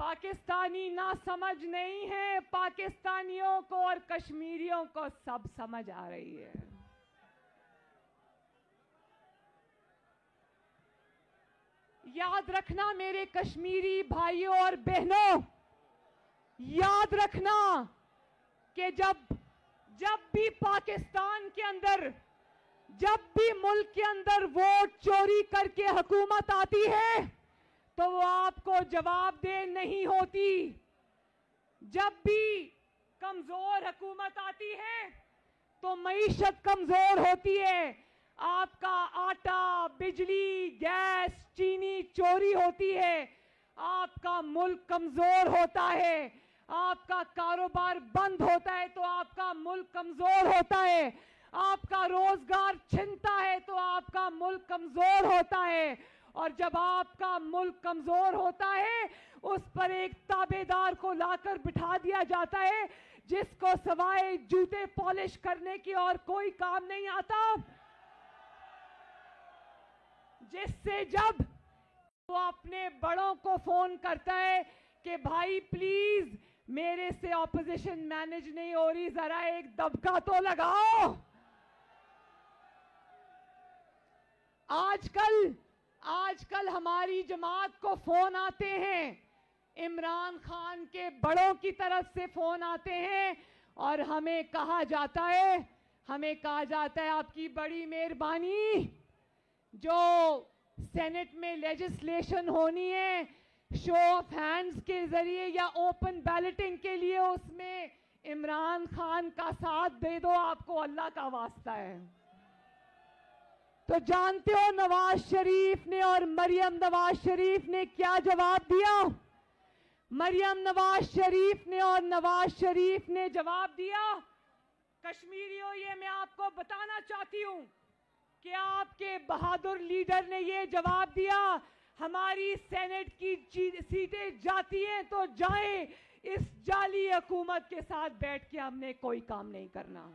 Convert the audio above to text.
पाकिस्तानी ना समझ नहीं है, पाकिस्तानियों को और कश्मीरियों को सब समझ आ रही है। याद रखना मेरे कश्मीरी भाइयों और बहनों, याद रखना कि जब भी पाकिस्तान के अंदर, जब भी मुल्क के अंदर वोट चोरी करके हुकूमत आती है तो वो आपको जवाबदेह नहीं होती। जब भी कमजोर हुकूमत आती है तो मईशत कमजोर होती है, आपका आटा, बिजली, गैस, चीनी चोरी होती है, आपका मुल्क कमजोर होता है, आपका कारोबार बंद होता है तो आपका मुल्क कमजोर होता है, आपका रोजगार छिनता है तो आपका मुल्क कमजोर होता है। और जब आपका मुल्क कमजोर होता है उस पर एक ताबेदार को लाकर बिठा दिया जाता है जिसको सवाए जूते पॉलिश करने की और कोई काम नहीं आता, जिससे जब वो अपने बड़ों को फोन करता है कि भाई प्लीज मेरे से ऑपोजिशन मैनेज नहीं हो रही, जरा एक दबका तो लगाओ। आजकल हमारी जमात को फोन आते हैं, इमरान खान के बड़ों की तरफ से फोन आते हैं और हमें कहा जाता है आपकी बड़ी मेहरबानी, जो सेनेट में लेजिस्लेशन होनी है शो ऑफ हैंड्स के जरिए या ओपन बैलेटिंग के लिए, उसमें इमरान खान का साथ दे दो, आपको अल्लाह का वास्ता है। तो जानते हो नवाज शरीफ ने और मरियम नवाज शरीफ ने क्या जवाब दिया? मरियम नवाज शरीफ ने और नवाज शरीफ ने जवाब दिया, कश्मीरियों ये मैं आपको बताना चाहती हूं कि आपके बहादुर लीडर ने ये जवाब दिया, हमारी सेनेट की सीटें जाती हैं तो जाएं, इस जाली हुकूमत के साथ बैठ के हमने कोई काम नहीं करना।